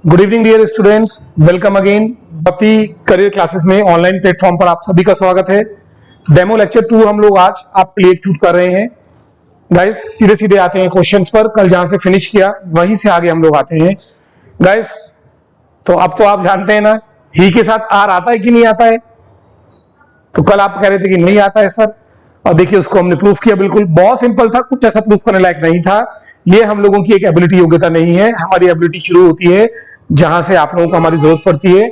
Good evening dear students, welcome again Bhakti career classes में online platform पर आप सभी का स्वागत है। डेमो लेक्चर 2 हम लोग आज आपके लिए शूट कर रहे हैं। गाइस सीधे सीधे आते हैं क्वेश्चंस पर। कल जहां से फिनिश किया वहीं से आगे हम लोग आते हैं। गाइस तो अब तो आप जानते हैं ना, ही के साथ आर आता है कि नहीं आता है। तो कल आप कह रहे थे कि नहीं आता है सर, और देखिए उसको हमने प्रूफ किया। बिल्कुल बहुत सिंपल था, कुछ ऐसा प्रूफ करने लायक नहीं था। ये हम लोगों की एक एबिलिटी योग्यता नहीं है। हमारी एबिलिटी शुरू होती है जहां से आप लोगों को हमारी जरूरत पड़ती है,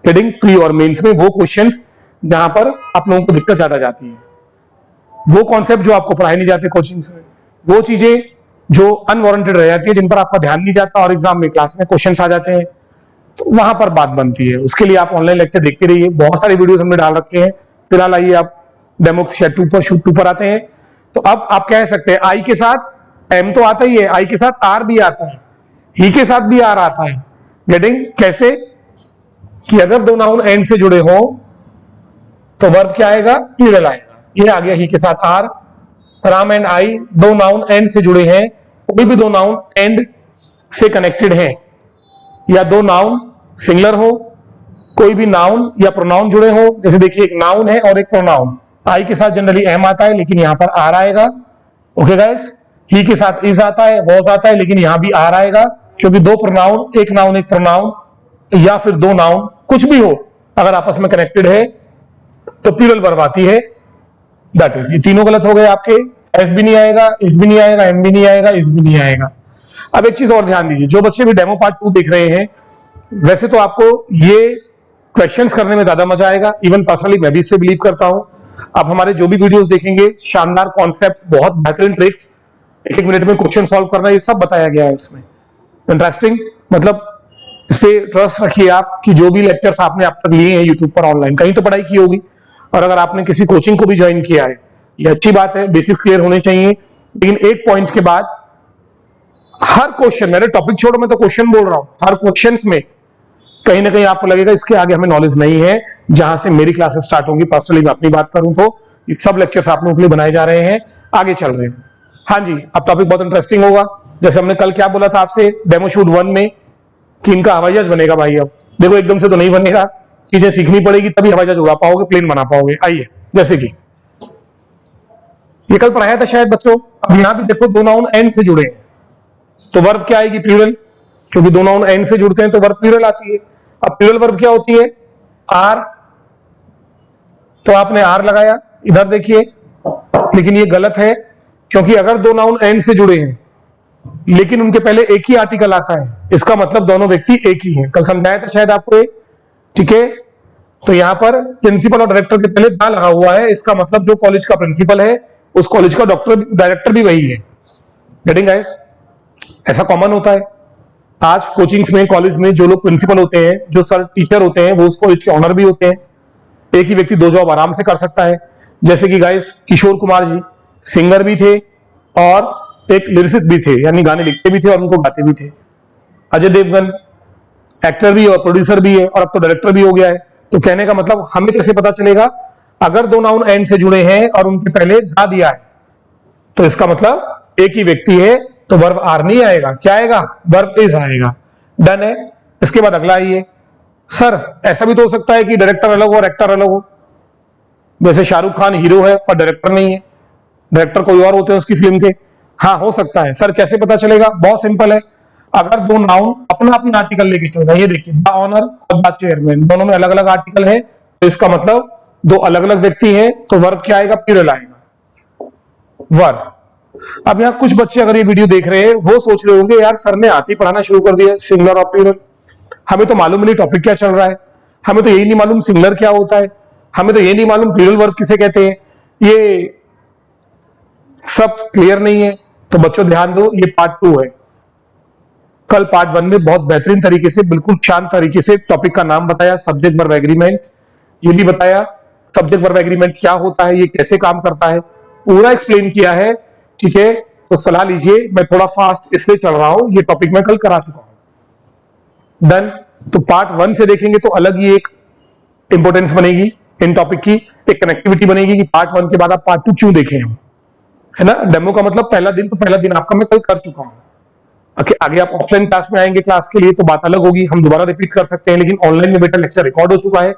हेडिंग प्री और मेंस में। वो क्वेश्चंस जहां पर आप लोगों को दिक्कत ज्यादा जाती है, वो कॉन्सेप्ट जो आपको पढ़ाए नहीं जाते कोचिंग में, वो चीजें जो अनवारंटेड रह जाती है, जिन पर आपका ध्यान नहीं जाता और एग्जाम में क्लास में क्वेश्चंस आ जाते हैं, तो वहां पर बात बनती है। उसके लिए आप ऑनलाइन लेक्चर देखते रहिए, बहुत सारे वीडियोस हमने डाल रखे हैं। फिलहाल आइए आप डेमो शूट 2 पर आते हैं। तो अब आप कह सकते हैं आई के साथ एम तो आता ही है, आई के साथ आर भी आता है, ही के साथ भी आर आता है। गेटिंग कैसे कि अगर दो नाउन एंड से जुड़े हो तो वर्ब क्या आएगा, प्लूरल आएगा। ये आ गया ही के साथ आर। राम एंड आई दो नाउन एंड से जुड़े हैं, कोई भी दो नाउन एंड से कनेक्टेड हैं, या दो नाउन सिंगुलर हो, कोई भी नाउन या प्रोनाउन जुड़े हो। जैसे देखिए एक नाउन है और एक प्रोनाउन। आई के साथ जनरली एम आता है, लेकिन यहां पर आर आएगा। ओके गाइस, ही के साथ इज आता है, वॉज आता है, लेकिन यहां भी आर आएगा, क्योंकि दो प्रोनाउन, एक नाउन एक प्रोनाउन, या फिर दो नाउन कुछ भी हो, अगर आपस में कनेक्टेड है तो प्लूरल वर्ब आती है। दैट इज, ये तीनों गलत हो गए आपके। एस भी नहीं आएगा, इस भी नहीं आएगा, एम भी नहीं आएगा, इस भी नहीं आएगा। अब एक चीज और ध्यान दीजिए, जो बच्चे भी डेमो पार्ट 2 देख रहे हैं, वैसे तो आपको ये क्वेश्चंस करने में ज्यादा मजा आएगा। इवन पर्सनली मैं भी इस पे बिलीव करता हूं। आप हमारे जो भी वीडियोस देखेंगे, शानदार कॉन्सेप्ट्स, बहुत बेहतरीन ट्रिक्स, एक मिनट में क्वेश्चन सॉल्व करना, ये सब बताया गया है इसमें। इंटरेस्टिंग, मतलब इस पे ट्रस्ट रखिए आप कि जो भी लेक्चर्स आपने अब तक लिए हैं यूट्यूब पर, ऑनलाइन कहीं तो पढ़ाई की होगी, और अगर आपने किसी कोचिंग को भी ज्वाइन किया है, ये अच्छी बात है, बेसिक्स क्लियर होने चाहिए। लेकिन एक पॉइंट के बाद हर क्वेश्चन, मेरे टॉपिक छोड़ो, मैं तो क्वेश्चन बोल रहा हूं, हर क्वेश्चन में कहीं ना कहीं आपको लगेगा इसके आगे हमें नॉलेज नहीं है। जहां से मेरी क्लासेस स्टार्ट होंगी, पर्सनली मैं अपनी बात करूं तो ये सब लेक्चर्स आप लोगों के लिए बनाए जा रहे हैं, आगे चल रहे हैं। हाँ जी, अब टॉपिक बहुत इंटरेस्टिंग होगा। जैसे हमने कल क्या बोला था आपसे डेमो शूट 1 में कि इनका हवाई जहाज बनेगा। भाई अब देखो एकदम से तो नहीं बनेगा, चीजें सीखनी पड़ेगी, तभी हवाई जहाज उड़ा पाओगे, प्लेन बना पाओगे। आइए, जैसे कि ये कल पढ़ाया था शायद बच्चों। अब यहां भी देखो दो नाउन एंड से जुड़े हैं, तो वर्ब क्या आएगी, प्लूरल, क्योंकि दो नाउन एंड से जुड़ते हैं तो वर्ब प्लूरल आती है। अब प्लूरल वर्ब क्या होती है, आर, तो आपने आर लगाया इधर देखिए, लेकिन ये गलत है, क्योंकि अगर दो नाउन एंड से जुड़े हैं लेकिन उनके पहले एक ही आर्टिकल आता है, इसका मतलब दोनों व्यक्ति एक ही हैं। कल समझाया था शायद आपको, ठीक है। तो यहां पर प्रिंसिपल और डायरेक्टर के पहले दा लगा हुआ है, इसका मतलब जो कॉलेज का प्रिंसिपल है उस कॉलेज का डायरेक्टर भी वही है। गेटिंग गाइस, ऐसा कॉमन होता है आज कोचिंग्स में, कॉलेज में जो लोग प्रिंसिपल होते हैं, जो सर टीचर होते हैं, वो उस कॉलेज के ऑनर भी होते हैं। एक ही व्यक्ति दो जॉब आराम से कर सकता है। जैसे कि गाइस किशोर कुमार जी सिंगर भी थे और एक लिरिसिस्ट भी थे, यानी गाने लिखते भी थे और उनको गाते भी थे। अजय देवगन एक्टर भी और प्रोड्यूसर भी है, और अब तो डायरेक्टर भी हो गया है। तो कहने का मतलब हमें कैसे पता चलेगा, अगर दो नाउन एंड से जुड़े हैं और उनके पहले दा दिया है, तो इसका मतलब एक ही व्यक्ति है, तो वर्ब आर नहीं आएगा, क्या आएगा, वर्ब इज आएगा। डन है। इसके बाद अगला आइए, सर ऐसा भी तो हो सकता है कि डायरेक्टर अलग हो और एक्टर अलग हो। जैसे शाहरुख खान हीरो है पर डायरेक्टर नहीं है, डायरेक्टर कोई और होते हैं उसकी फिल्म के। हाँ हो सकता है। सर कैसे पता चलेगा, बहुत सिंपल है। अगर दो नाउन अपना अपना आर्टिकल लेके चल रहे हैं, ये देखिए द ऑनर और द चेयरमैन, दोनों में अलग अलग आर्टिकल है, तो इसका मतलब दो अलग अलग व्यक्ति हैं, तो वर्ब क्या आएगा, प्लूरल आएगा, वर्ब। अब यहाँ कुछ बच्चे अगर ये वीडियो देख रहे हैं, वो सोच रहे होंगे यार सर ने आते ही पढ़ाना शुरू कर दिया सिंगुलर और प्लूरल, हमें तो मालूम नहीं टॉपिक क्या चल रहा है, हमें तो यही नहीं मालूम सिंगुलर क्या होता है, हमें तो ये नहीं मालूम प्लूरल वर्ब किसे कहते हैं, ये सब क्लियर नहीं है। तो बच्चों ध्यान दो, ये पार्ट 2 है। कल पार्ट 1 में बहुत बेहतरीन तरीके से, बिल्कुल शांत तरीके से टॉपिक का नाम बताया, सब्जेक्ट वर्ब एग्रीमेंट, ये भी बताया सब्जेक्ट वर्ब एग्रीमेंट क्या होता है, ये कैसे काम करता है, पूरा एक्सप्लेन किया है, ठीक है। तो सलाह लीजिए, मैं थोड़ा फास्ट इसलिए चल रहा हूं, ये टॉपिक मैं कल करा चुका हूं। डन। तो पार्ट 1 से देखेंगे तो अलग ही एक इंपोर्टेंस बनेगी इन टॉपिक की, एक कनेक्टिविटी बनेगी कि पार्ट 1 के बाद आप पार्ट 2 क्यों देखें हम, है ना। डेमो का मतलब पहला दिन, तो पहला दिन आपका मैं कल कर चुका हूं। आगे आप ऑफलाइन क्लास में आएंगे क्लास के लिए तो बात अलग होगी, हम दोबारा रिपीट कर सकते हैं, लेकिन ऑनलाइन में बेटा लेक्चर रिकॉर्ड हो चुका है,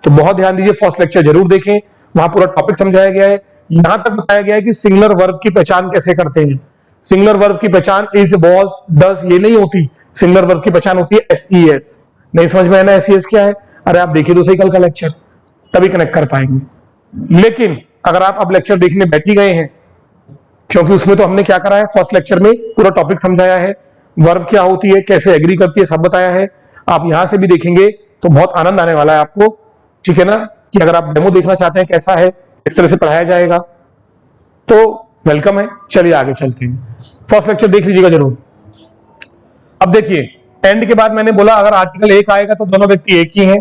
तो बहुत ध्यान दीजिए, फर्स्ट लेक्चर जरूर देखें, वहां पूरा टॉपिक समझाया गया है। यहां तक बताया गया है कि सिंगुलर वर्ब की पहचान कैसे करते हैं। सिंगुलर वर्ब की पहचान इज, वॉज, डज ये नहीं होती, सिंगुलर वर्ब की पहचान होती है एसईएस। नहीं समझ में आया ना एसईएस क्या है? अरे आप देखिए तो सही कल का लेक्चर, तभी कनेक्ट कर पाएंगे। लेकिन अगर आप अब लेक्चर देखने बैठ ही गए हैं, क्योंकि उसमें तो हमने क्या करा है, फर्स्ट लेक्चर में पूरा टॉपिक समझाया है, वर्ब क्या होती है, कैसे एग्री करती है, सब बताया है। आप यहां से भी देखेंगे तो बहुत आनंद आने वाला है आपको, ठीक है ना, कि अगर आप डेमो देखना चाहते हैं कैसा है, इस तरह से पढ़ाया जाएगा, तो वेलकम है। चलिए आगे चलते हैं, फर्स्ट लेक्चर देख लीजिएगा जरूर। अब देखिए, एंड के बाद मैंने बोला अगर आर्टिकल एक आएगा तो दोनों व्यक्ति एक ही हैं,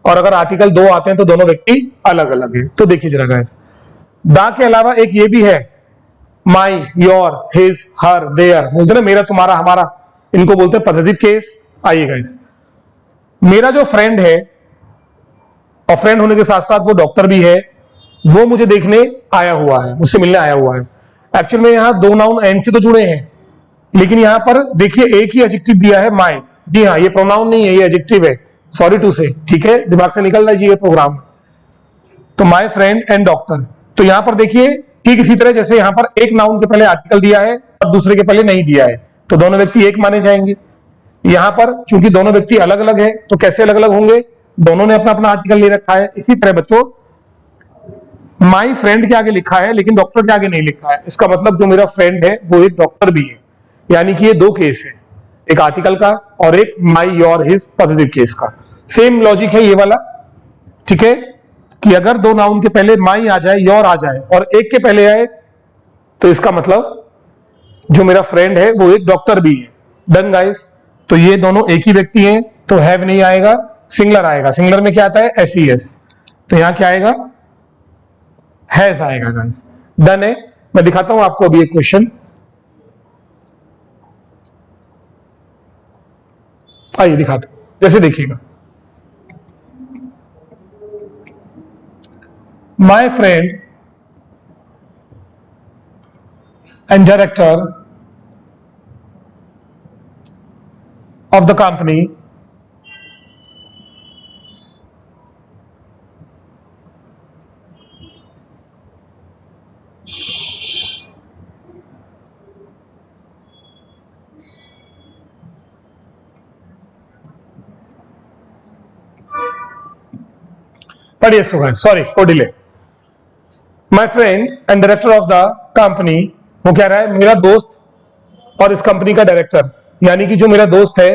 और अगर आर्टिकल दो आते हैं तो दोनों व्यक्ति अलग अलग हैं। तो देखिए जरा गाइस, दा के अलावा एक ये भी है, माई, योर, हिज, हर, देयर, बोलते ना मेरा, तुम्हारा, हमारा, इनको बोलते हैं पॉजिटिव केस। आइए गाइस, मेरा जो फ्रेंड है, और फ्रेंड होने के साथ साथ वो डॉक्टर भी है, वो मुझे देखने आया हुआ है, मुझसे मिलने आया हुआ है। एक्चुअल में यहां दो नाउन एंड से तो जुड़े हैं, लेकिन यहां पर देखिए एक ही एडजेक्टिव दिया है, माई। जी हाँ, ये प्रोनाउन नहीं है, ये एडजेक्टिव है, सॉरी टू से, ठीक है, दिमाग से निकल लीजिए प्रोग्राम। तो माई फ्रेंड एंड डॉक्टर, तो यहां पर देखिए ठीक इसी तरह जैसे यहां पर एक नाउन के पहले आर्टिकल दिया है और दूसरे के पहले नहीं दिया है, तो दोनों व्यक्ति एक माने जाएंगे। यहां पर चूंकि दोनों व्यक्ति अलग अलग है, तो कैसे अलग अलग होंगे, दोनों ने अपना अपना आर्टिकल ले रखा है। इसी तरह बच्चों, माई फ्रेंड के आगे लिखा है लेकिन डॉक्टर के आगे नहीं लिखा है, इसका मतलब जो मेरा फ्रेंड है वो एक डॉक्टर भी है, यानी कि ये दो केस है, एक आर्टिकल का और एक माई, योर, हिज पॉजिटिव केस का। सेम लॉजिक है ये वाला, ठीक है, कि अगर दो नाउन के पहले माई आ जाए, योर आ जाए और एक के पहले आए, तो इसका मतलब जो मेरा फ्रेंड है वो एक डॉक्टर भी है। डन गाइस, तो ये दोनों एक ही व्यक्ति हैं, तो हैव नहीं आएगा, सिंगुलर आएगा। सिंगुलर में क्या आता है, एसईएस, तो यहां क्या आएगा, हैज आएगा गाइस। डन है। मैं दिखाता हूं आपको अभी एक क्वेश्चन, आइए दिखाता हूं, जैसे देखिएगा, my friend and director of the company पढ़िए student, sorry for delay. My friend and director of the company, वो कह रहा है मेरा दोस्त और इस कंपनी का डायरेक्टर, यानी कि जो मेरा दोस्त है,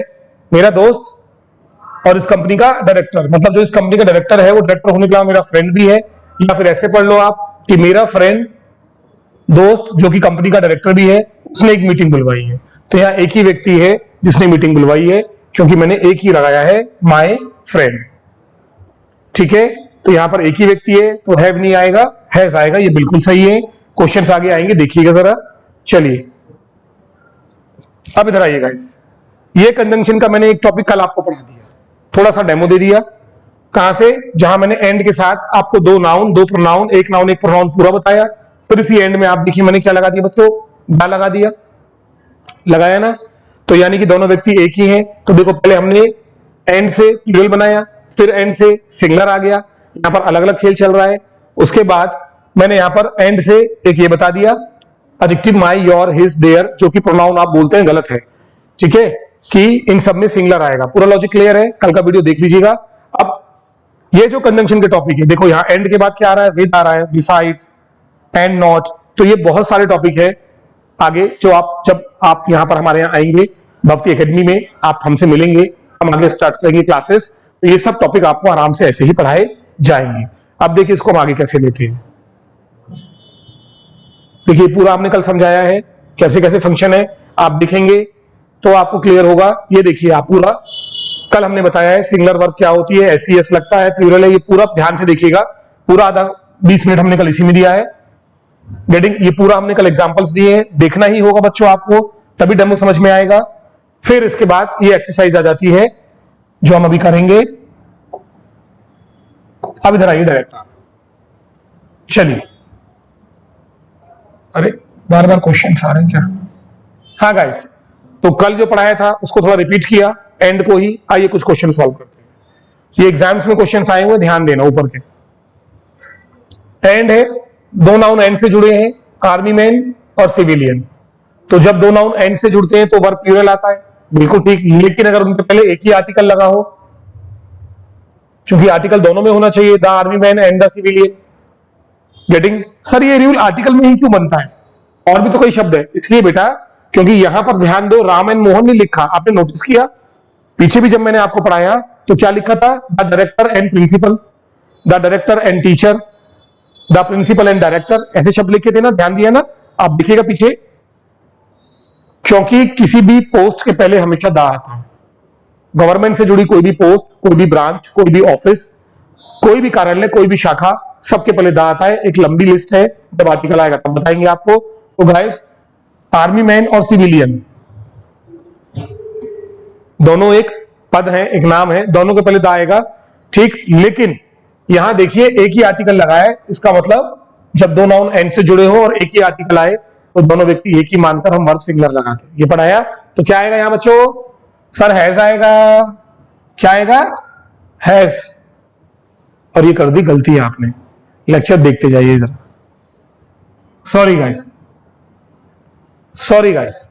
मेरा दोस्त और इस कंपनी का डायरेक्टर, मतलब जो इस कंपनी का डायरेक्टर है वो डायरेक्टर होने के अलावा मेरा फ्रेंड भी है, या फिर ऐसे पढ़ लो आप कि मेरा फ्रेंड दोस्त जो कि कंपनी का डायरेक्टर भी है, उसने एक मीटिंग बुलवाई है। तो यहाँ एक ही व्यक्ति है जिसने मीटिंग बुलवाई है, क्योंकि मैंने एक ही लगाया है, माई फ्रेंड, ठीक है। तो यहां पर एक ही व्यक्ति है, तो हैव नहीं आएगा, हैज आएगा, ये बिल्कुल सही है। क्वेश्चंस आगे आएंगे, देखिएगा जरा। चलिए अब इधर आइएगा, ये कंजंक्शन का मैंने एक टॉपिक कल आपको पढ़ा दिया, थोड़ा सा डेमो दे दिया। कहां से, जहां मैंने एंड के साथ आपको दो नाउन, दो प्रोनाउन, एक नाउन एक प्रोनाउन पूरा बताया, फिर इसी एंड में आप देखिए मैंने क्या लगा दिया बच्चों, दा लगा दिया, लगाया ना। तो यानी कि दोनों व्यक्ति एक ही हैं। तो देखो पहले हमने एंड से प्लूरल बनाया, फिर एंड से सिंगुलर आ गया, यहां पर अलग अलग खेल चल रहा है। उसके बाद मैंने यहां पर एंड से एक ये बता दिया, adjective my, your, his, their, जो कि प्रोनाउन आप बोलते हैं गलत है, ठीक है, कि इन सब में सिंगुलर आएगा। पूरा लॉजिक क्लियर है, कल का वीडियो देख लीजिएगा। अब ये जो कंजंक्शन के टॉपिक है, देखो यहां एंड के बाद क्या आ रहा है, विद आ रहा है, बिसाइड्स, एंड नॉट, तो ये बहुत सारे टॉपिक है आगे, जो आप जब आप यहां पर हमारे यहाँ आएंगे भक्ति एकेडमी में, आप हमसे मिलेंगे, हम आगे स्टार्ट करेंगे क्लासेस, तो ये सब टॉपिक आपको आराम से ऐसे ही पढ़ाए जाएंगे। अब देखिए इसको हम आगे कैसे लेते हैं। देखिए पूरा हमने कल समझाया है कैसे कैसे फंक्शन है, आप देखेंगे तो आपको क्लियर होगा। ये देखिए आप पूरा कल हमने बताया है, सिंगुलर वर्ब क्या होती है, एसईएस लगता है, प्लूरल है, ये पूरा ध्यान से देखिएगा। पूरा आधा 20 मिनट हमने कल इसी में दिया है। गेटिंग, ये पूरा हमने कल एग्जांपल्स दिए हैं, देखना ही होगा बच्चों आपको, तभी डेमो समझ में आएगा। फिर इसके बाद ये एक्सरसाइज आ जाती है जो हम अभी करेंगे। अब इधर आइए डायरेक्ट आप, चलिए, अरे बार बार क्वेश्चन आ रहे हैं क्या। हाँ गाइस, तो कल जो पढ़ाया था उसको थोड़ा रिपीट किया, एंड को ही। आइए कुछ क्वेश्चन सॉल्व करते हैं। ये एग्जाम्स में क्वेश्चन आए हुए, ध्यान देना ऊपर के। एंड है, दो नाउन एंड से जुड़े हैं, आर्मी मैन और सिविलियन। तो जब दो नाउन एंड से जुड़ते हैं तो वर्ब प्लूरल आता है, बिल्कुल ठीक। लेकिन अगर उनके पहले एक ही आर्टिकल लगा हो, क्योंकि आर्टिकल दोनों में होना चाहिए, the army man and the civilian. Getting? Sir ये रूल आर्टिकल में ही क्यों बनता है? और भी तो कई शब्द है। इसलिए बेटा, क्योंकि यहां पर ध्यान दो, राम एंड मोहन नहीं लिखा, आपने नोटिस किया? पीछे भी जब मैंने आपको पढ़ाया तो क्या लिखा था? The director and principal, the director and teacher, the principal and director, ऐसे शब्द लिखे थे ना, ध्यान दिया ना? आप देखिएगा पीछे, क्योंकि किसी भी पोस्ट के पहले हमेशा द आता है। गवर्नमेंट से जुड़ी कोई भी पोस्ट, कोई भी ब्रांच, कोई भी ऑफिस, कोई भी कार्यालय, कोई भी शाखा, सबके पहले द आता है। एक लंबी लिस्ट है, जब आर्टिकल आएगा तब बताएंगे आपको। तो गाइस, आर्मी मैन और सिविलियन दोनों एक पद है, एक नाम है, दोनों के पहले द आएगा, ठीक। लेकिन यहां देखिए एक ही आर्टिकल लगा है, इसका मतलब जब दो नाउन एंड से जुड़े हो और एक ही आर्टिकल आए तो दोनों व्यक्ति एक ही मानकर हम वर्ब सिंगुलर लगाते हैं। ये पढ़ाया। तो क्या आएगा यहां बच्चों? सर हैज आएगा। क्या आएगा? हैज। और ये कर दी गलती है आपने, लेक्चर देखते जाइए इधर। सॉरी गाइस, सॉरी गाइस,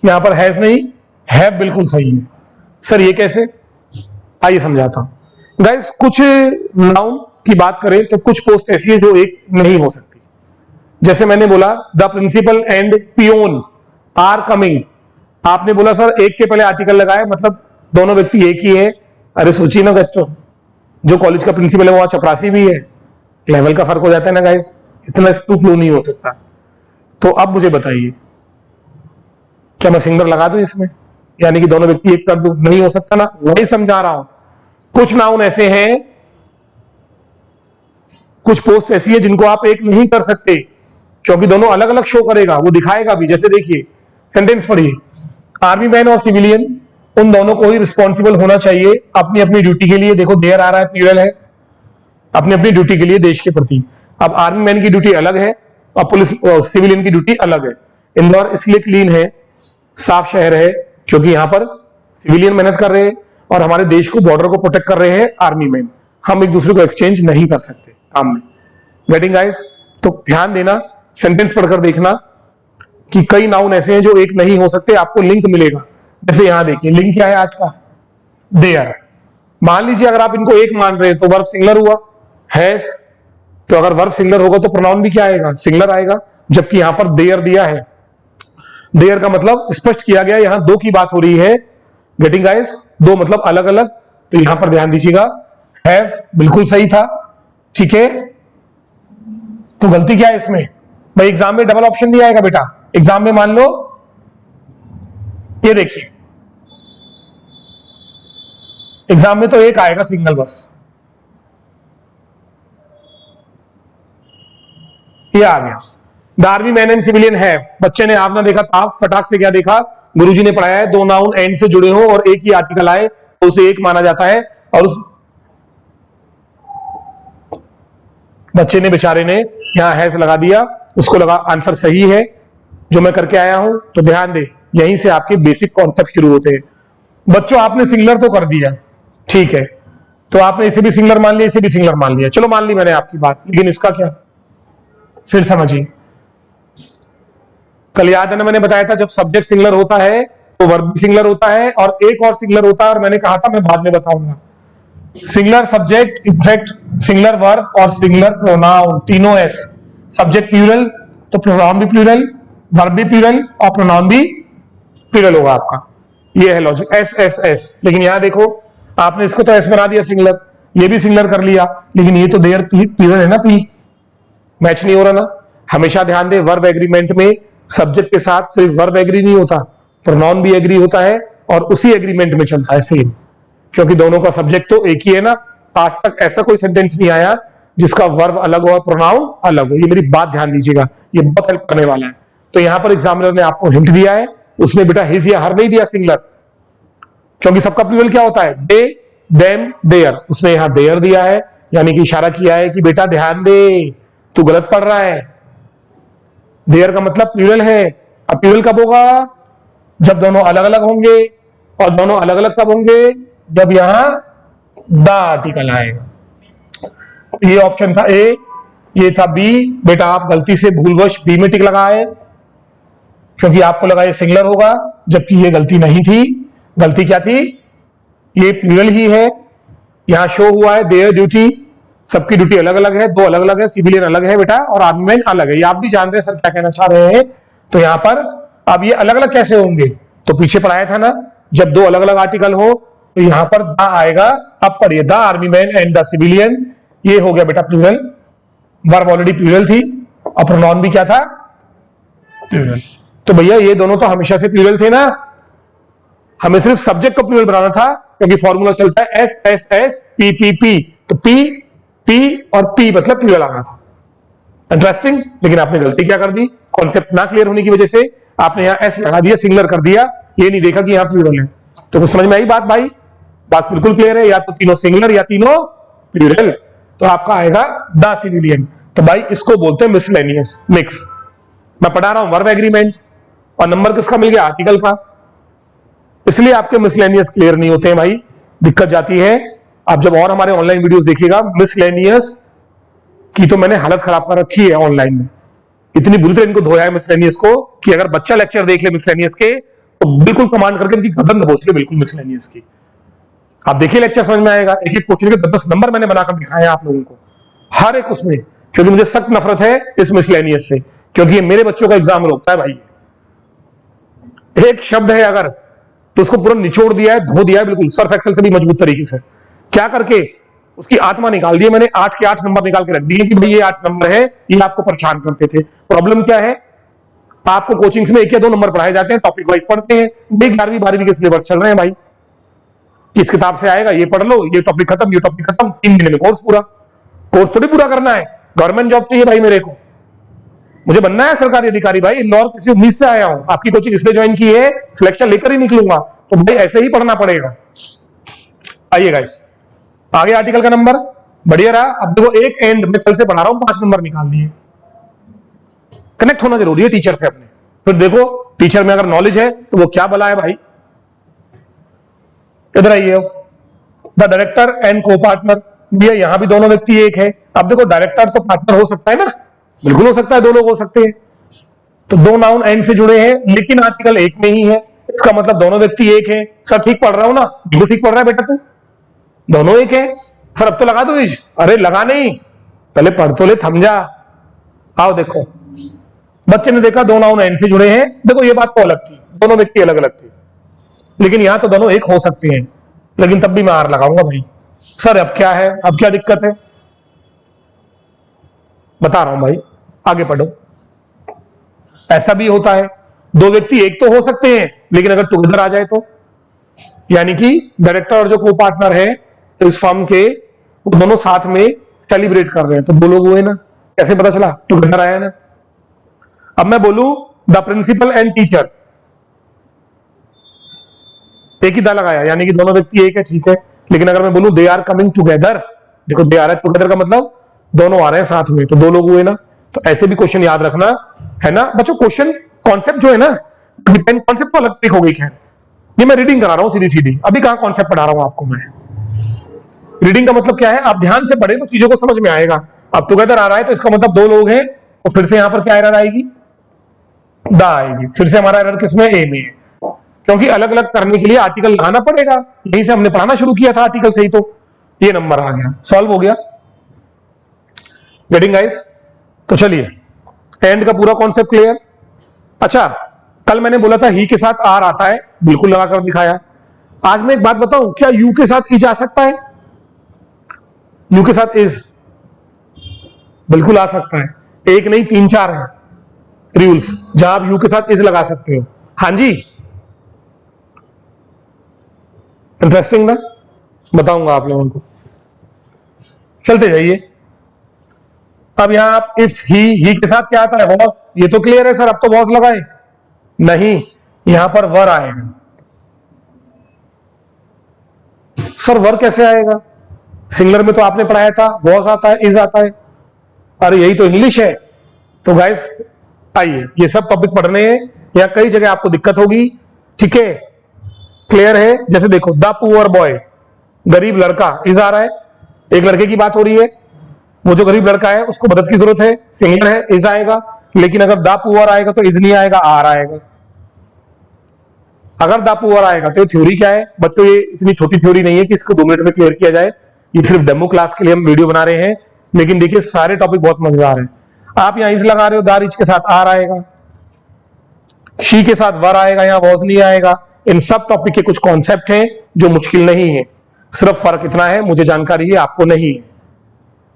यहां पर हैज नहीं, हैव बिल्कुल सही है। सर ये कैसे? आइए समझाता हूं। गाइस, कुछ नाउन की बात करें तो कुछ पोस्ट ऐसी है जो एक नहीं हो सकती। जैसे मैंने बोला the principal and peon are coming, आपने बोला सर एक के पहले आर्टिकल लगाए, मतलब दोनों व्यक्ति एक ही है। अरे सोचिए ना बच्चों, जो कॉलेज का प्रिंसिपल है वहां चपरासी भी है, लेवल का फर्क हो जाता है ना गाइस, इतना स्टूप नहीं हो सकता। तो अब मुझे बताइए, क्या मैं सिंगुलर लगा दूं इसमें, यानी कि दोनों व्यक्ति एक कर दूं? नहीं हो सकता ना, वही समझा रहा हूं। कुछ नाउन ऐसे हैं, कुछ पोस्ट ऐसी है जिनको आप एक नहीं कर सकते, क्योंकि दोनों अलग अलग शो करेगा, वो दिखाएगा भी। जैसे देखिए सेंटेंस पढ़िए, आर्मी मैन और सिविलियन, उन दोनों को ही रिस्पॉन्सिबल होना चाहिए अपनी अपनी ड्यूटी के लिए। देखो देयर आ रहा है, प्लूरल है, अपनी अपनी ड्यूटी के लिए देश के प्रति। अब आर्मी मैन की ड्यूटी अलग है और पुलिस सिविलियन की ड्यूटी अलग है। इंदौर इसलिए क्लीन है, साफ शहर है, क्योंकि यहां पर सिविलियन मेहनत कर रहे हैं और हमारे देश को, बॉर्डर को प्रोटेक्ट कर रहे हैं आर्मी मैन। हम एक दूसरे को एक्सचेंज नहीं कर सकते काम में। Getting guys? तो ध्यान देना, सेंटेंस पढ़कर देखना कि कई नाउन ऐसे हैं जो एक नहीं हो सकते, आपको लिंक मिलेगा। जैसे यहां देखिए, लिंक क्या है आज का? देयर। मान लीजिए अगर आप इनको एक मान रहे हैं तो वर्ब सिंगुलर हुआ, हैज। तो अगर वर्ब सिंगुलर होगा तो प्रोनाउन भी क्या आएगा? सिंगुलर आएगा। जबकि यहां पर देयर दिया है, देयर का मतलब स्पष्ट किया गया, यहां दो की बात हो रही है। Getting guys? दो मतलब अलग अलग। तो यहां पर ध्यान दीजिएगा, हैव बिल्कुल सही था, ठीक है। तो गलती क्या है इसमें भाई? एग्जाम में डबल ऑप्शन नहीं आएगा बेटा। एग्जाम में मान लो ये देखिए, एग्जाम में तो एक आएगा सिंगल बस, ये आ गया। The army man and civilian have, बच्चे ने आप ना देखा था, फटाक से क्या देखा? गुरुजी ने पढ़ाया है, दो नाउन एंड से जुड़े हो और एक ही आर्टिकल आए तो उसे एक माना जाता है। और उस बच्चे ने, बेचारे ने यहां हैज लगा दिया, उसको लगा आंसर सही है जो मैं करके आया हूं। तो ध्यान दे, यहीं से आपके बेसिक कॉन्सेप्ट शुरू होते हैं। बच्चों आपने सिंगुलर तो कर दिया, ठीक है, तो आपने इसे भी सिंगुलर मान लिया, इसे भी सिंगुलर मान लिया, चलो मान ली मैंने आपकी बात, लेकिन इसका क्या? फिर समझिए, कल याद है ना मैंने बताया था, जब सब्जेक्ट सिंगुलर होता है तो वर्ब भी सिंगुलर होता है और एक और सिंगुलर होता है, और मैंने कहा था मैं बाद में बताऊंगा। Singular subject, in fact singular verb और सिंगुलर प्रोनाउन, तीनों एस। सब्जेक्ट प्लूरल तो प्रोनाउन भी प्लूरल, वर्ब भी प्लूरल और प्रोनाउन भी प्लूरल होगा आपका। ये है लॉजिक, एस एस एस। लेकिन यहां देखो, आपने इसको तो एस बना दिया सिंगुलर, ये भी सिंगुलर कर लिया, लेकिन ये तो देयर प्लूरल है ना, पी मैच नहीं हो रहा ना। हमेशा ध्यान दे, वर्ब एग्रीमेंट में सब्जेक्ट के साथ सिर्फ वर्ब एग्री नहीं होता, प्रोनाउन भी एग्री होता है और उसी एग्रीमेंट में चलता है सेम, क्योंकि दोनों का सब्जेक्ट तो एक ही है ना। आज तक ऐसा कोई सेंटेंस नहीं आया जिसका वर्ब अलग हो और प्रोनाउन अलग हो। ये मेरी बात ध्यान दीजिएगा, ये बहुत हेल्प करने वाला है। तो यहां पर एग्जामिनर ने आपको हिंट दिया है, उसने बेटा हिज या हर नहीं दिया सिंगुलर, क्योंकि सबका प्लूरल क्या होता है? दे, देम, देयर। उसने यहां देयर दिया है, यानी कि इशारा किया है कि बेटा ध्यान दे, तू गलत पढ़ रहा है। देयर का मतलब प्लूरल है। अब प्लूरल कब होगा? जब दोनों अलग अलग होंगे, और दोनों अलग अलग कब होंगे, जब यहां द आर्टिकल आएगा। ये ऑप्शन था ए, ये था बी। बेटा आप गलती से भूलवश बी में टिक लगाए, क्योंकि आपको लगा ये सिंगुलर होगा, जबकि ये गलती नहीं थी। गलती क्या थी, ये प्लूरल ही है। यहां शो हुआ है देयर ड्यूटी, सबकी ड्यूटी अलग अलग है, दो अलग अलग है, सिविलियन अलग है बेटा, और आर्मी मैन अलग है। ये आप भी जान रहे हैं सर क्या कहना चाह रहे हैं। तो यहां पर अब ये अलग अलग कैसे होंगे, तो पीछे पढ़ाया था ना, जब दो अलग अलग आर्टिकल हो तो यहां पर द आएगा। अब पढ़िए, the army man and the civilian, ये हो गया बेटा प्लूरल। वर्ब ऑलरेडी प्लूरल थी और प्रोनाउन भी क्या था, प्लूरल। तो भैया ये दोनों तो हमेशा से प्लूरल थे ना, हमें सिर्फ सब्जेक्ट को प्लूरल बनाना था, क्योंकि फॉर्मूला चलता है S S S P P P, तो पी पी और पी मतलब प्लूरल आना था। इंटरेस्टिंग। लेकिन आपने गलती क्या कर दी, कॉन्सेप्ट ना क्लियर होने की वजह से आपने यहां एस लगा दिया, सिंगुलर कर दिया, ये नहीं देखा कि यहां प्लूरल है। तो कुछ समझ में आई बात भाई? बात बिल्कुल क्लियर है, या तो तीनों सिंगुलर या तीनों प्लूरल। तो आपका आएगा द सिविलियन। तो भाई इसको बोलते हैं मिसलेनियस मिक्स। मैं पढ़ा रहा हूं वर्ब एग्रीमेंट, और नंबर किसका मिल गया, आर्टिकल का। इसलिए आपके मिसलेनियस क्लियर नहीं होते हैं भाई, दिक्कत जाती है। आप जब और हमारे ऑनलाइन वीडियोस देखिएगा, मिसलेनियस की तो मैंने हालत खराब कर रखी है ऑनलाइन में। इतनी बुरी तरह इनको धोया है मिसलेनियस को, कि अगर बच्चा लेक्चर देख ले मिसलेनियस के तो बिल्कुल कमांड करके इनकी गर्दन दबोच ले बिल्कुल मिसलेनियस की। आप देखिए लेक्चर समझ में आएगा। एक एक क्वेश्चन के 10 नंबर मैंने बनाकर दिखाए हैं आप लोगों को, हर एक उसमें, क्योंकि मुझे सख्त नफरत है इस मिसलेनियस से, क्योंकि ये मेरे बच्चों का एग्जाम रोकता है भाई। एक शब्द है अगर, तो उसको पूरा निचोड़ दिया है, धो दिया है बिल्कुल, सर्फ एक्सेल से भी मजबूत तरीके से। क्या करके उसकी आत्मा निकाल दी है मैंने, 8 के 8 नंबर निकाल के रख दिए कि भाई ये 8 नंबर है, ये आपको परेशान करते थे। प्रॉब्लम क्या है, आपको कोचिंग्स में 1 या 2 नंबर पढ़ाए जाते हैं, टॉपिक वाइज पढ़ते हैं। 11वीं 12वीं के सिलेबस चल रहे हैं भाई, किस किताब से आएगा ये पढ़ लो, ये टॉपिक खत्म, ये टॉपिक खत्म, 3 महीने में कोर्स पूरा। कोर्स थोड़ी पूरा करना है, गवर्नमेंट जॉब चाहिए भाई मेरे को, मुझे बनना है सरकारी अधिकारी भाई। इंदौर किसी उम्मीद से आया हूं, आपकी कोचिंग इसलिए ज्वाइन की है, सिलेक्शन लेकर ही निकलूंगा, तो भाई ऐसे ही पढ़ना पड़ेगा। आइए गाइस, आगे आर्टिकल का नंबर बढ़िया रहा। अब देखो एक एंड में कल से पढ़ा रहा हूं, 5 नंबर निकाल दिए। कनेक्ट होना जरूरी है टीचर से अपने। फिर देखो टीचर में अगर नॉलेज है तो वो क्या बला है भाई। इधर आइए, द डायरेक्टर एंड को पार्टनर, भैया यहां भी दोनों व्यक्ति एक है। अब देखो डायरेक्टर तो पार्टनर हो सकता है ना, बिल्कुल हो सकता है, 2 लोग हो सकते हैं। तो 2 नाउन एंड से जुड़े हैं, लेकिन आर्टिकल एक में ही है, इसका मतलब दोनों व्यक्ति एक है। सर ठीक पढ़ रहा हूं ना, बिल्कुल ठीक पढ़ रहा है बेटा तू, दोनों एक है। सर अब तो लगा दो इज, अरे लगा नहीं, पहले पढ़ तो ले, थम जा। आओ देखो, बच्चे ने देखा 2 नाउन एंड से जुड़े हैं। देखो ये बात तो अलग थी, दोनों व्यक्ति अलग अलग थे, लेकिन यहां तो दोनों एक हो सकते हैं, लेकिन तब भी मैं आर लगाऊंगा भाई। सर अब क्या है, अब क्या दिक्कत है, बता रहा हूं भाई, आगे पढ़ो। ऐसा भी होता है, 2 व्यक्ति एक तो हो सकते हैं, लेकिन अगर टुगेदर आ जाए तो, यानी कि डायरेक्टर और जो को पार्टनर है तो इस फर्म के, वो दोनों साथ में सेलिब्रेट कर रहे हैं, तो 2 लोग हुए ना। कैसे पता चला, टुगेदर आया ना। अब मैं बोलूं द प्रिंसिपल एंड टीचर, एक ही दा लगाया, यानी कि दोनों व्यक्ति एक है, ठीक है। लेकिन अगर मैं बोलूं दे आर कमिंग टुगेदर, देखो दे आर टुगेदर का मतलब दोनों आ रहे हैं साथ में, तो 2 लोग हुए ना। तो ऐसे भी क्वेश्चन याद रखना है ना बच्चों। क्वेश्चन कॉन्सेप्ट जो है ना, डिपेंड, कॉन्सेप्ट तो अलग ट्रिक हो गई। खैर ये मैं रीडिंग करा रहा हूं सीधी सीधी, अभी कहां कॉन्सेप्ट पढ़ा रहा हूं आपको मैं। रीडिंग का मतलब क्या है, आप ध्यान से पढ़े तो चीजों को समझ में आएगा। अब टुगेदर आ रहा है तो इसका मतलब 2 लोग हैं, तो फिर से यहां पर क्या एरर आएगी, द आएगी। फिर से हमारा एरर किसमें, ए में है, क्योंकि अलग अलग करने के लिए आर्टिकल लगाना पड़ेगा। यहीं से हमने पढ़ाना शुरू किया था आर्टिकल से ही, तो ये नंबर आ गया, सॉल्व हो गया। Getting guys? तो चलिए, एंड का पूरा कॉन्सेप्ट क्लियर। अच्छा, कल मैंने बोला था ही के साथ आर आता है, बिल्कुल लगाकर दिखाया। आज मैं एक बात बताऊं, क्या यू के साथ इज आ सकता है? यू के साथ इज बिल्कुल आ सकता है, एक नहीं 3-4 है रूल्स जहां आप यू के साथ इज लगा सकते हो। हाँ जी, इंटरेस्टिंग ना, बताऊंगा आप लोगों को। चलते जाइए। अब यहां आप इफ ही के साथ क्या आता है, वॉज, ये तो क्लियर है सर, अब तो वॉज लगाए नहीं, यहां पर वर आएगा। सर वर कैसे आएगा, सिंगुलर में तो आपने पढ़ाया था वॉज आता है, इज आता है। अरे यही तो इंग्लिश है। तो गाइस आइए, ये सब टॉपिक पढ़ने हैं, या कई जगह आपको दिक्कत होगी, ठीक है, क्लियर है। जैसे देखो द पुअर बॉय, गरीब लड़का, इज आ रहा है, एक लड़के की बात हो रही है, वो जो गरीब लड़का है उसको मदद की जरूरत है, सिंगुलर है, इज आएगा। लेकिन अगर द पुअर आएगा तो इज नहीं आएगा, आर आएगा। अगर द पुअर आएगा तो थ्योरी क्या है बच्चों, ये इतनी छोटी थ्योरी नहीं है कि इसको 2 मिनट में क्लियर किया जाए, ये सिर्फ डेमो क्लास के लिए हम वीडियो बना रहे हैं। लेकिन देखिए सारे टॉपिक बहुत मजेदार है। आप यहां इज लगा रहे हो, द रिच के साथ आर आएगा, शी के साथ वर आएगा, यहां वॉज नहीं आएगा। इन सब टॉपिक के कुछ कॉन्सेप्ट हैं जो मुश्किल नहीं है, सिर्फ फर्क इतना है मुझे जानकारी है आपको नहीं है,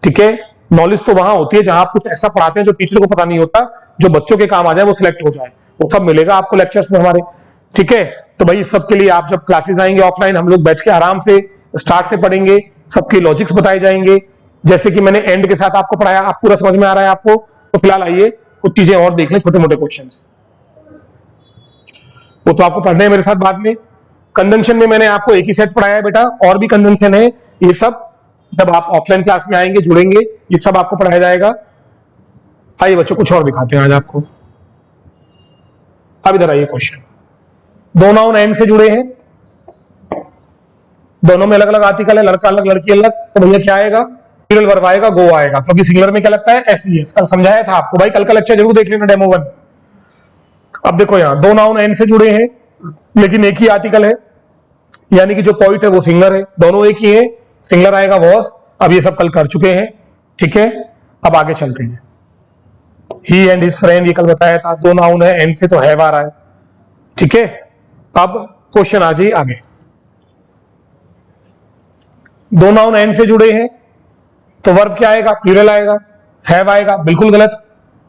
ठीक है। नॉलेज तो वहां होती है जहां आप कुछ ऐसा पढ़ाते हैं जो टीचर को पता नहीं होता, जो बच्चों के काम आ जाए, वो सिलेक्ट हो जाए, वो सब मिलेगा आपको लेक्चर्स में हमारे, ठीक है। तो भाई इस सब के लिए आप जब क्लासेस आएंगे ऑफलाइन, हम लोग बैठ के आराम से स्टार्ट से पढ़ेंगे, सबके लॉजिक्स बताए जाएंगे। जैसे कि मैंने एंड के साथ आपको पढ़ाया, आप पूरा समझ में आ रहा है आपको, तो फिलहाल आइए कुछ चीजें और देख लें, छोटे मोटे क्वेश्चंस, वो तो आपको पढ़ने हैं मेरे साथ बाद में। कंजंक्शन में मैंने आपको एक ही सेट पढ़ाया है बेटा, और भी कंजंक्शन है, ये सब जब आप ऑफलाइन क्लास में आएंगे जुड़ेंगे ये सब आपको पढ़ाया जाएगा। आइए बच्चों कुछ और दिखाते हैं आज आपको। अब इधर आइए, क्वेश्चन, दो नाउन एंड से जुड़े हैं, दोनों में अलग अलग आर्टिकल है, लड़का अलग लड़की अलग, तो भैया क्या आएगा, प्लूरल वर्ब आएगा, गो आएगा, क्योंकि सिंगुलर में क्या लगता है, एस। कल समझाया था आपको, भाई कल का लेक्चर जरूर देख लेना, डेमो 1। अब देखो यहां दो नाउन एंड से जुड़े हैं लेकिन एक ही आर्टिकल है, यानी कि जो पॉइंट है वो सिंगुलर है, दोनों एक ही है, सिंगुलर आएगा वॉस। अब ये सब कल कर चुके हैं, ठीक है। अब आगे चलते हैं, ही एंड हिज फ्रेंड, ये कल बताया था, दो नाउन है, एंड से तो हैव आ रहा है, ठीक है। अब क्वेश्चन आ जाइए आगे, दो नाउन एंड से जुड़े हैं तो वर्ब क्या आएगा, प्लूरल आएगा, हैव आएगा, बिल्कुल गलत,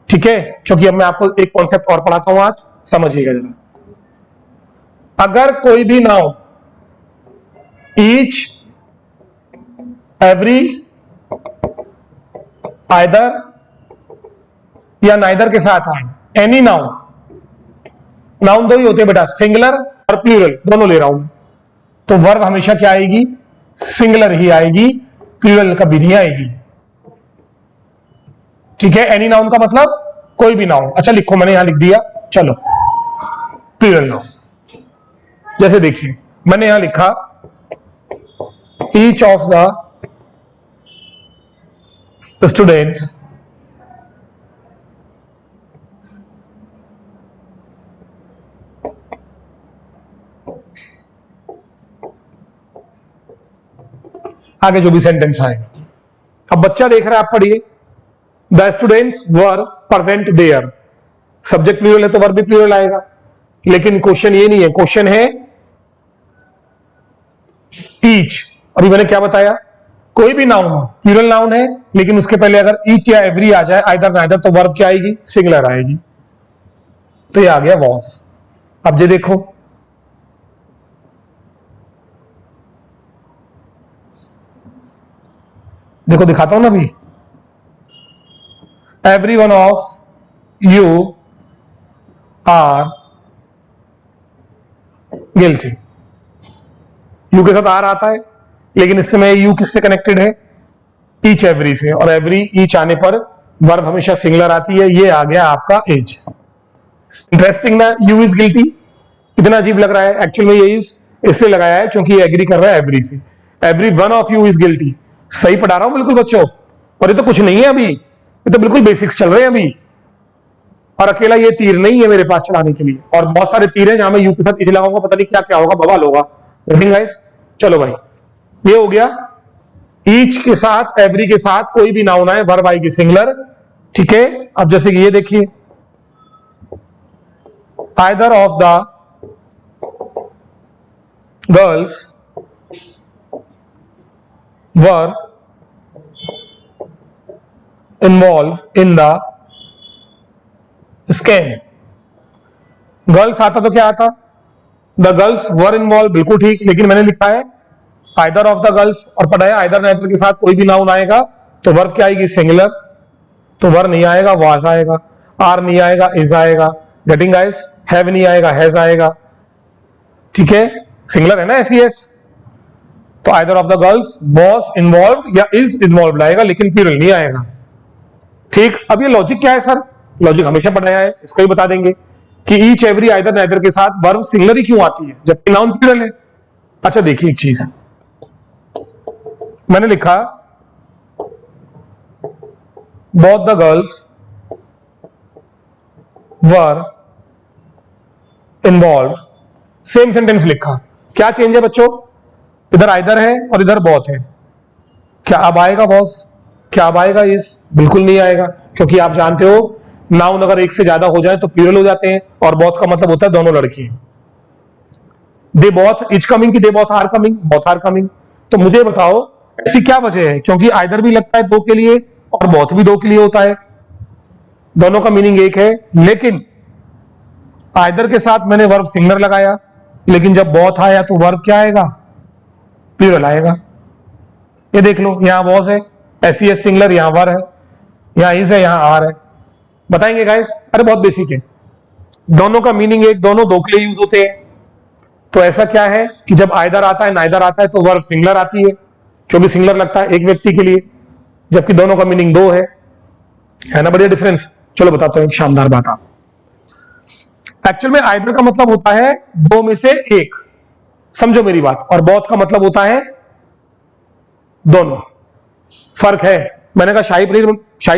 ठीक है। क्योंकि अब मैं आपको एक कॉन्सेप्ट और पढ़ाता हूं आज, समझिएगा जरा। अगर कोई भी नाउन ईच, एवरी, आइदर या नाइदर के साथ आए, एनी नाउन, नाउन दो ही होते हैं बेटा, सिंगुलर और प्लूरल दोनों ले रहा हूं, तो वर्ब हमेशा क्या आएगी, सिंगुलर ही आएगी, प्लूरल कभी नहीं आएगी, ठीक है। एनी नाउन का मतलब कोई भी नाउन, अच्छा लिखो, मैंने यहां लिख दिया, चलो प्लूरल नाउन। जैसे देखिए मैंने यहां लिखा ईच ऑफ द स्टूडेंट्स आगे जो भी सेंटेंस आएगा। अब बच्चा देख रहा है, आप पढ़िए, the students were present there, subject plural है तो वर्ब भी प्लूरल आएगा, लेकिन क्वेश्चन ये नहीं है, क्वेश्चन है ईच। अभी मैंने क्या बताया, कोई भी नाउन हो, प्लूरल नाउन है, लेकिन उसके पहले अगर ईच या एवरी आ जाए, आइदर नाइदर, तो वर्ब क्या आएगी, सिंगुलर आएगी, तो ये आ गया वॉस। अब ये देखो, देखो दिखाता हूं ना अभी, every one of you are guilty, you के साथ आर आता है, लेकिन इस समय यू किससे कनेक्टेड है, ईच एवरी से, और एवरी ईच आने पर वर्ब हमेशा सिंगुलर आती है, ये आ गया आपका एज। इंटरेस्टिंग ना, यू इज गिल्टी, कितना अजीब लग रहा है, एक्चुअल में ये इज इससे लगाया है क्योंकि ये एग्री कर रहा है एवरी से, every one of you is guilty, सही पढ़ा रहा हूं बिल्कुल बच्चों, और ये तो कुछ नहीं है अभी, ये तो बिल्कुल बेसिक्स चल रहे हैं अभी, और अकेला ये तीर नहीं है मेरे पास चलाने के लिए, और बहुत सारे तीर हैं जहां मैं यू के साथ इज लगाऊंगा, पता नहीं क्या क्या होगा, बवाल होगा, गाइस। चलो भाई, ये हो गया, ईच के साथ, एवरी के साथ कोई भी नाउन आए, वर्ब आएगी सिंगुलर, ठीक है। अब जैसे कि ये देखिए, either of the girls were involve in the scam, girls आता तो क्या आता, द गर्ल्स वर इन्वॉल्व, बिल्कुल ठीक, लेकिन मैंने लिखा है आइदर ऑफ द गर्ल्स, और पढ़ाया आइदर नाइदर के साथ कोई भी नाउन आएगा तो वर्ब क्या आएगी, सिंगुलर, तो वर्ब नहीं आएगा, वाज आएगा, आर नहीं आएगा, इज आएगा, गेटिंग गाइस, हैव नहीं आएगा, हैज आएगा, ठीक है, सिंगुलर है ना एस, तो either of the girls was involve या इज इन्वॉल्व आएगा, लेकिन प्लूरल नहीं आएगा, ठीक। अब ये लॉजिक क्या है सर, लॉजिक हमेशा पढ़ाया है, इसको ही बता देंगे। कि ईच एवरी आइदर नाइदर के साथ वर्ब सिंगुलर ही क्यों आती है जबकि नाउन प्लूरल है। अच्छा देखिए एक चीज मैंने लिखा, both the girls were involve, same sentence लिखा, क्या चेंज है बच्चों? इधर आइदर है और इधर बोथ है। क्या अब आएगा वॉज? क्या अब आएगा इज? बिल्कुल नहीं आएगा, क्योंकि आप जानते हो नाउन अगर एक से ज्यादा हो जाए तो प्लूरल हो जाते हैं, और बोथ का मतलब होता है दोनों लड़की। दे बोथ इज कमिंग कि they both are coming? Both are coming. तो मुझे बताओ ऐसी क्या वजह है? क्योंकि आइदर भी लगता है दो के लिए और बोथ भी दो के लिए होता है, दोनों का मीनिंग एक है, लेकिन आइदर के साथ मैंने वर्ब सिंगुलर लगाया, लेकिन जब बोथ आया तो वर्ब क्या आएगा? प्लूरल आएगा। ये देख लो, यहां वॉज है, एस सिंगुलर, यहां वर है, यहां इज है, यहां आर है। बताएंगे गाइस? अरे बहुत बेसिक है, दोनों का मीनिंग एक, दोनों दो के लिए यूज होते हैं। तो ऐसा क्या है कि जब आइदर आता है नाइदर आता है तो वर्ब सिंगुलर आती है, क्योंकि सिंगुलर लगता है एक व्यक्ति के लिए, जबकि दोनों का मीनिंग दो है ना बढ़िया डिफरेंस। चलो बताता हूं एक शानदार बात आप। एक्चुअल में आइदर का मतलब होता है दो में से एक, समझो मेरी बात, और बोथ का मतलब होता है दोनों। फर्क है। मैंने कहा शाही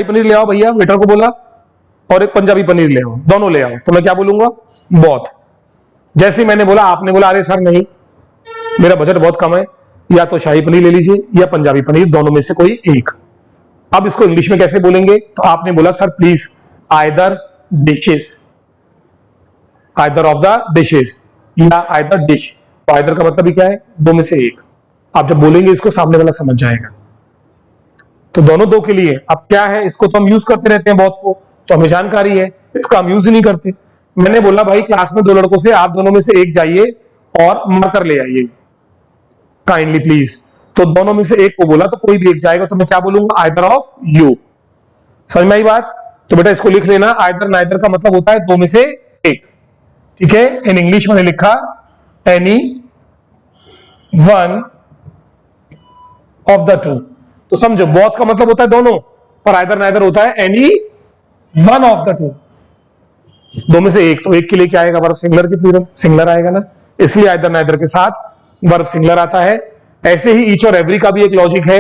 पनीर ले आओ भैया, वेटर को बोला, और एक पंजाबी पनीर ले आओ, दोनों ले आओ, तो मैं क्या बोलूंगा? बोथ। जैसे ही मैंने बोला आपने बोला अरे सर नहीं, मेरा बजट बहुत कम है, या तो शाही पनीर ले लीजिए या पंजाबी पनीर, दोनों में से कोई एक। अब इसको इंग्लिश में कैसे बोलेंगे? तो आपने बोला sir please either dishes, either of the dishes या आइदर डिश। तो आइदर का मतलब ही क्या है? दो में से एक। आप जब बोलेंगे इसको सामने वाला समझ जाएगा। तो दोनों दो के लिए। अब क्या है, इसको तो हम यूज करते रहते हैं बहुत को, तो हमें जानकारी है, इसका हम यूज ही नहीं करते। मैंने बोला भाई क्लास में दो लड़कों से आप दोनों में से एक जाइए और मार्कर ले आइए काइंडली प्लीज। तो दोनों में से एक को बोला तो कोई भी एक जाएगा, तो मैं क्या बोलूंगा? Either of you. समझ में आई बात? तो बेटा इसको लिख लेना, आइदर नाइदर का मतलब होता है दो में से एक। ठीक है, इन इंग्लिश मैंने लिखा any one of the two. तो समझो बोथ का मतलब होता है दोनों, पर आइदर नाइदर होता है any one of the two, दो में से एक। तो एक के लिए क्या आएगा? वर्ब सिंगुलर की प्लूरल सिंगुलर आएगा ना, इसलिए आइदर नाइदर के साथ वर्ब सिंगुलर आता है। ऐसे ही ईच और एवरी का भी एक लॉजिक है।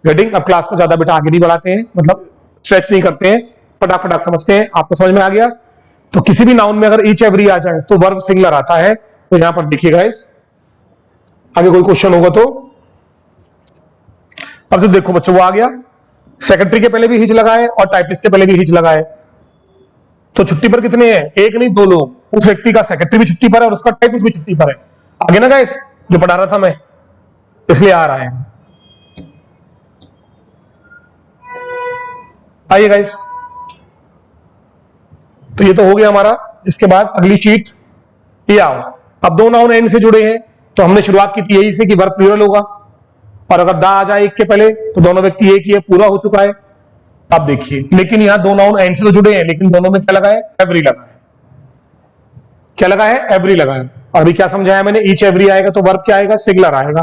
गेटिंग? अब क्लास को ज्यादा बेटा आगे नहीं बढ़ाते हैं, मतलब स्ट्रेच नहीं करते हैं, फटाफट समझते हैं। आपको समझ में आ गया? तो किसी भी नाउन में अगर ईच एवरी आ जाए तो वर्ब सिंगुलर आता है। तो यहां पर देखिएगा इस आगे कोई क्वेश्चन होगा तो। अब जो देखो बच्चों वो आ गया, सेक्रेटरी के पहले भी हिच लगाए और टाइपिस्ट के पहले भी हिच लगाए, तो छुट्टी पर कितने हैं? एक नहीं दो लोग। उस व्यक्ति का सेक्रेटरी भी छुट्टी पर है और उसका टाइपिस्ट भी छुट्टी पर है। आगे ना गाइस, जो पढ़ा रहा था मैं, इसलिए आ रहा है। आइए गाइस, तो ये तो हो गया हमारा। इसके बाद अगली चीट ये आओ। अब दो नाउन एंड से जुड़े हैं, तो हमने शुरुआत की थी यही से कि वर्ब प्लूरल होगा, और अगर दा आ जाए एक के पहले तो दोनों व्यक्ति एक ही है, पूरा हो चुका है। अब देखिए, लेकिन यहां दो नाउन एंड से तो जुड़े हैं, लेकिन दोनों में क्या लगा है? एवरी लगा है। क्या लगा है? एवरी लगा है। और अभी क्या समझाया मैंने? ईच एवरी आएगा तो वर्ब क्या आएगा? सिंगुलर आएगा।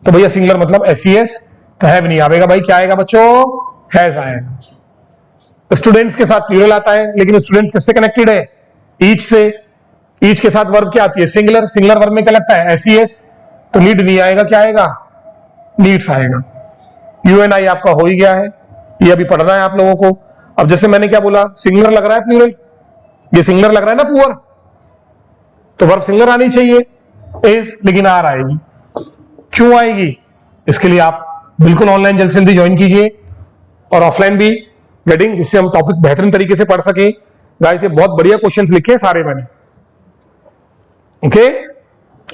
तो भैया सिंगुलर मतलब एस, तो हैव नहीं आएगा भाई, क्या आएगा बच्चों? हैज आएगा। स्टूडेंट्स के साथ प्लूरल आता है, लेकिन स्टूडेंट्स किससे कनेक्टेड है? ईच से। ईच के साथ वर्ब क्या आती है? सिंगुलर। सिंगुलर वर्ब में क्या लगता है? एस, तो नीड नहीं आएगा, क्या आएगा? नीड्स आएगा। यू एन आई आपका हो ही गया है, ये अभी पढ़ना है आप लोगों को। अब जैसे मैंने क्या बोला, सिंगुलर लग रहा है प्लूरल, ये सिंगुलर लग रहा है ना पुअर, तो वर्ब सिंगुलर आनी चाहिए इज, लेकिन आर आएगी। क्यों आएगी? इसके लिए आप बिल्कुल ऑनलाइन जल्द से जल्दी ज्वाइन कीजिए और ऑफलाइन भी गेटिंग, जिससे हम टॉपिक बेहतरीन तरीके से पढ़ सके। गाइस ये बहुत बढ़िया क्वेश्चंस लिखे सारे मैंने। ओके,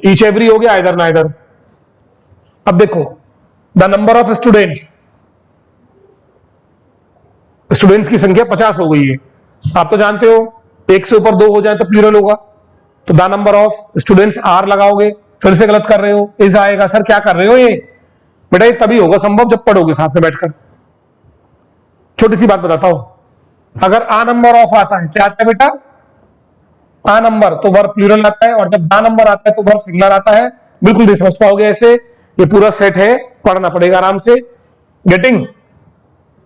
ईच एवरी हो गया, आइदर नाइदर। अब देखो, द नंबर ऑफ स्टूडेंट्स की संख्या 50 हो गई है। आप तो जानते हो एक से ऊपर दो हो जाए तो प्लूरल होगा, तो the number of students are लगाओगे, फिर से गलत कर रहे हो, इज आएगा। सर क्या कर रहे हो? ये बेटा ये तभी होगा संभव जब पढ़ोगे साथ में बैठकर। छोटी सी बात बताता हूं, अगर आ नंबर ऑफ आता है, क्या आता है बेटा? आ नंबर, तो वर्ब प्लूरल आता है, और जब दा नंबर आता है तो वर्ब सिंगुलर आता है। बिल्कुल समझ पाओगे ऐसे, ये पूरा सेट है, पढ़ना पड़ेगा आराम से। गेटिंग?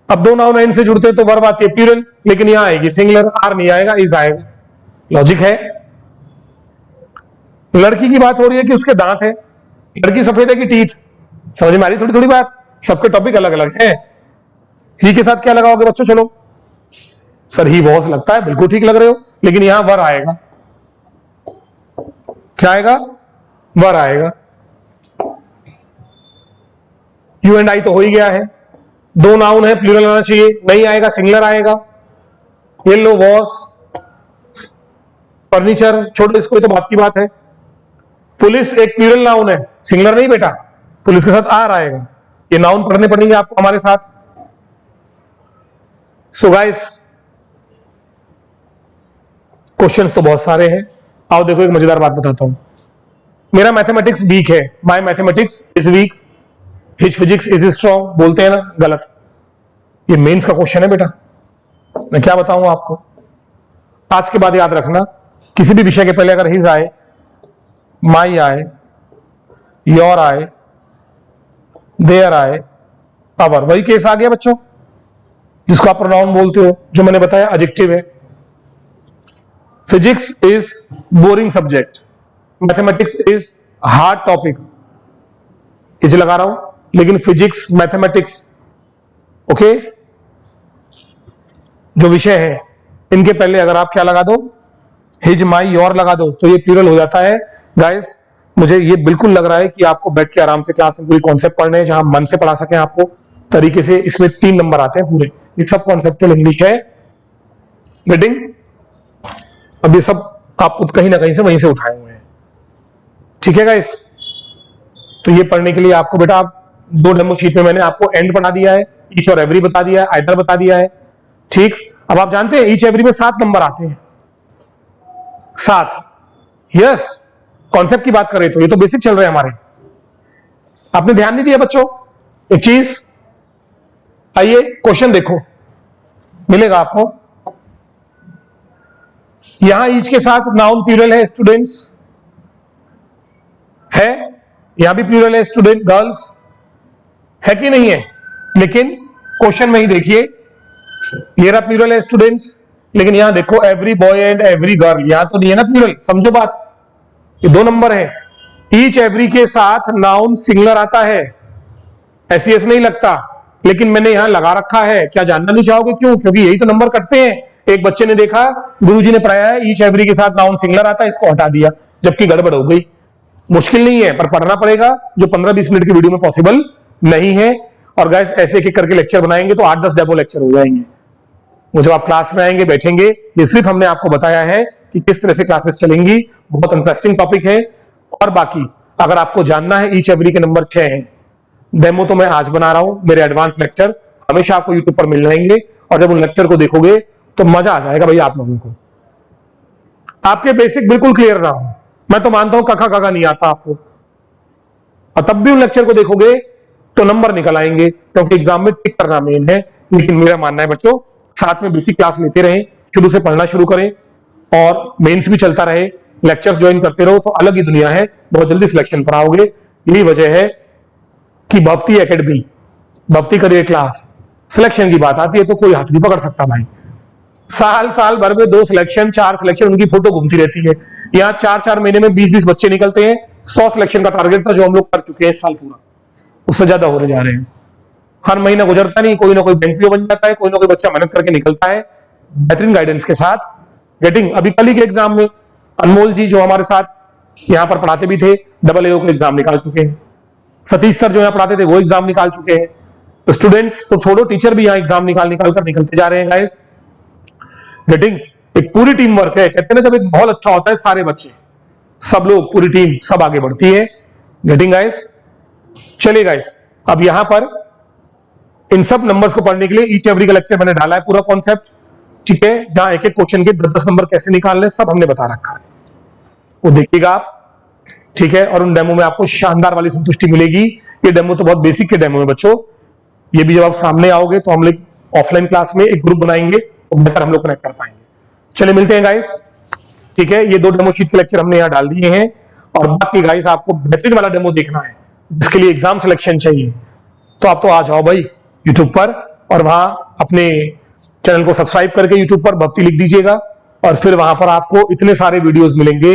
अब दो नाउन एंड से जुड़ते हैं तो वर्ब आती है प्लूरल, लेकिन यहां आएगी सिंगुलर, आर नहीं आएगा, इज आएगा। लॉजिक है। लड़की की बात हो रही है कि उसके दांत है, लड़की सफेद है कि टीथ, समझ में आ रही थोड़ी थोड़ी बात, सबके टॉपिक अलग अलग है। ही के साथ क्या लगाओगे बच्चों? चलो सर ही वॉज लगता है, बिल्कुल ठीक लग रहे हो, लेकिन यहां वर आएगा। क्या आएगा? वर आएगा। यू एंड आई तो हो ही गया है, दो नाउन है, प्लूरल आना चाहिए, नहीं आएगा, सिंगुलर आएगा। येलो वॉज, फर्नीचर छोड़ो इसको, ये तो बात की बात है। पुलिस एक प्लूरल नाउन है, सिंगुलर नहीं बेटा, पुलिस के साथ आर आएगा। ये नाउन पढ़ने पड़ेंगे आपको हमारे साथ। सो गाइस क्वेश्चंस तो बहुत सारे हैं। आओ देखो एक मजेदार बात बताता हूं। मेरा मैथमेटिक्स वीक है, my mathematics is weak, his physics is strong, बोलते हैं ना, गलत। ये मेंस का क्वेश्चन है बेटा, मैं क्या बताऊं आपको। आज के बाद याद रखना, किसी भी विषय के पहले अगर हिज आए, माई आए, योर आए, देयर आए, पावर, वही केस आ गया बच्चों, जिसको आप प्रोनाउन बोलते हो, जो मैंने बताया एडजेक्टिव है। Physics is boring subject, mathematics is hard topic, is लगा रहा हूं, लेकिन फिजिक्स मैथमेटिक्स ओके जो विषय है, इनके पहले अगर आप क्या लगा दो, हिज माई योर लगा दो, तो ये प्लूरल हो जाता है। गाइस मुझे ये बिल्कुल लग रहा है कि आपको बैठ के आराम से क्लास में पूरी कॉन्सेप्ट पढ़ने हैं, जहां मन से पढ़ा सकें आपको तरीके से। इसमें 3 नंबर आते हैं पूरे, ये सब कॉन्सेप्चुअल इंग्लिश है। गेटिंग? अब ये सब आप कहीं ना कहीं से वहीं से उठाए हुए हैं, ठीक है गाइस। तो ये पढ़ने के लिए आपको बेटा, आप 2 डेमो शीट में मैंने आपको एंड बता दिया है, ईच और एवरी बता दिया है, आइदर बता दिया है, ठीक। अब आप जानते हैं ईच एवरी में 7 नंबर आते हैं, 7। यस, कॉन्सेप्ट की बात करें तो ये तो बेसिक चल रहे हैं हमारे, आपने ध्यान नहीं दिया बच्चों। एक चीज, आइए क्वेश्चन देखो, मिलेगा आपको। यहां ईच के साथ नाउन प्लूरल है, स्टूडेंट्स है, यहां भी प्लूरल है, स्टूडेंट गर्ल्स है कि नहीं है, लेकिन क्वेश्चन में ही देखिए, ये रहा प्लूरल है स्टूडेंट्स, लेकिन यहां देखो every boy and every girl, यहां तो नहीं है ना प्लूरल, समझो बात, ये 2 नंबर है। ईच एवरी के साथ नाउन सिंगुलर आता है, एसईएस नहीं लगता, लेकिन मैंने यहां लगा रखा है। क्या जानना नहीं चाहोगे क्यों? क्योंकि यही तो नंबर कटते हैं। एक बच्चे ने देखा, गुरुजी ने पढ़ाया है ईच एवरी के साथ नाउन सिंगुलर आता है, इसको हटा दिया, जबकि गड़बड़ हो गई। मुश्किल नहीं है, पर पढ़ना पड़ेगा, जो 15-20 मिनट की वीडियो में पॉसिबल नहीं है। और गाइस ऐसे एक करके लेक्चर बनाएंगे तो 8-10 डेमो लेक्चर हो जाएंगे। वो जब आप क्लास में आएंगे, बैठेंगे, ये सिर्फ हमने आपको बताया है कि किस तरह से क्लासेस चलेंगी। बहुत इंटरेस्टिंग टॉपिक है। और बाकी अगर आपको जानना है, ईच एवरी के नंबर 6 हैं, डेमो तो मैं आज बना रहा हूं, मेरे एडवांस लेक्चर हमेशा आपको यूट्यूब पर मिल जाएंगे, और जब उन लेक्चर को देखोगे तो मजा आ जाएगा भाई आप लोगों को। आपके बेसिक बिल्कुल क्लियर ना हो, मैं तो मानता हूं कखा कखा नहीं आता आपको, और तब भी उन लेक्चर को देखोगे तो नंबर निकल आएंगे, क्योंकि एग्जाम में टिक करना मेन है। लेकिन मेरा मानना है बच्चों, साथ में बेसिक क्लास लेते रहें, शुरू से पढ़ना शुरू करें, और मेंस भी चलता रहे, लेक्चर्स ज्वाइन करते रहो, तो अलग ही दुनिया है, बहुत जल्दी सिलेक्शन पर आओगे। यही वजह है कि भक्ति एकेडमी, भक्ति करियर क्लास, सिलेक्शन की बात आती है तो कोई हाथ नहीं पकड़ सकता भाई। साल भर में 2 सिलेक्शन, 4 सिलेक्शन, उनकी फोटो घूमती रहती है। यहाँ 4-4 महीने में 20-20 बच्चे निकलते हैं। 100 सिलेक्शन का टारगेट था जो हम लोग कर चुके हैं इस साल पूरा, उससे ज्यादा होने जा रहे हैं। हर महीना गुजरता नहीं, कोई ना कोई बैंक बन जाता है, कोई ना कोई बच्चा मेहनत करके निकलता है बेहतरीन गाइडेंस के साथ। गेटिंग? अभी कल ही के एग्जाम में अनमोल जी जो हमारे साथ यहाँ पर पढ़ाते भी थे, AA का एग्जाम निकाल चुके हैं। सतीश सर जो यहाँ पढ़ाते थे वो एग्जाम निकाल चुके हैं। तो स्टूडेंट तो छोड़ो, टीचर भी यहाँ एग्जाम निकाल कर निकलते जा रहे हैं गाइस। गेटिंग? एक पूरी टीम वर्क है, कहते हैं ना, जब एक माहौल अच्छा होता है, सारे बच्चे, सब लोग, पूरी टीम सब आगे बढ़ती है। Getting guys? चलिए गाइस, अब यहां पर इन सब नंबर्स को पढ़ने के लिए ईच एवरी का लेक्चर मैंने डाला है, पूरा कॉन्सेप्ट, ठीक है, जहां एक एक क्वेश्चन के 10-10 नंबर कैसे निकालने सब हमने बता रखा है, वो देखिएगा आप, ठीक है। और उन डेमो में आपको शानदार वाली संतुष्टि मिलेगी। ये डेमो तो बहुत बेसिक के डेमो है बच्चों, ये भी जब आप सामने आओगे तो हम लोग ऑफलाइन क्लास में एक ग्रुप बनाएंगे तो बेहतर हम लोग कनेक्ट कर पाएंगे। चलिए मिलते हैं गाइस, ठीक है। ये 2 डेमो शीट के लेक्चर हमने यहाँ डाल दिए हैं, और बाकी गाइस आपको बेहतरीन वाला डेमो देखना है, जिसके लिए एग्जाम सिलेक्शन चाहिए, तो आप तो आ जाओ भाई यूट्यूब पर, और वहां अपने चैनल को सब्सक्राइब करके यूट्यूब पर भक्ति लिख दीजिएगा, और फिर वहां पर आपको इतने सारे वीडियोस मिलेंगे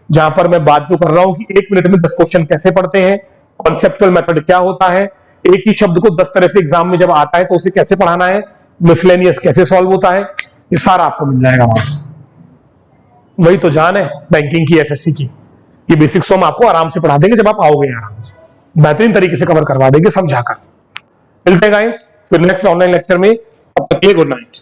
जहां पर मैं बात जो कर रहा हूं कि 1 मिनट में 10 क्वेश्चन कैसे पढ़ते हैं, कॉन्सेप्चुअल मेथड क्या होता है, एक ही शब्द को 10 तरह से एग्जाम में जब आता है तो उसे कैसे पढ़ाना है, मिसलेनियस कैसे सॉल्व होता है, ये सारा आपको मिल जाएगा वहां। वही तो जान है बैंकिंग की, एसएससी की। ये बेसिक्स तो हम आपको आराम से पढ़ा देंगे, जब आप आओगे आराम से बेहतरीन तरीके से कवर करवा देंगे समझाकर। मिलते हैं गाइस फिर नेक्स्ट ऑनलाइन लेक्चर में, तब तक के लिए गुड नाइट।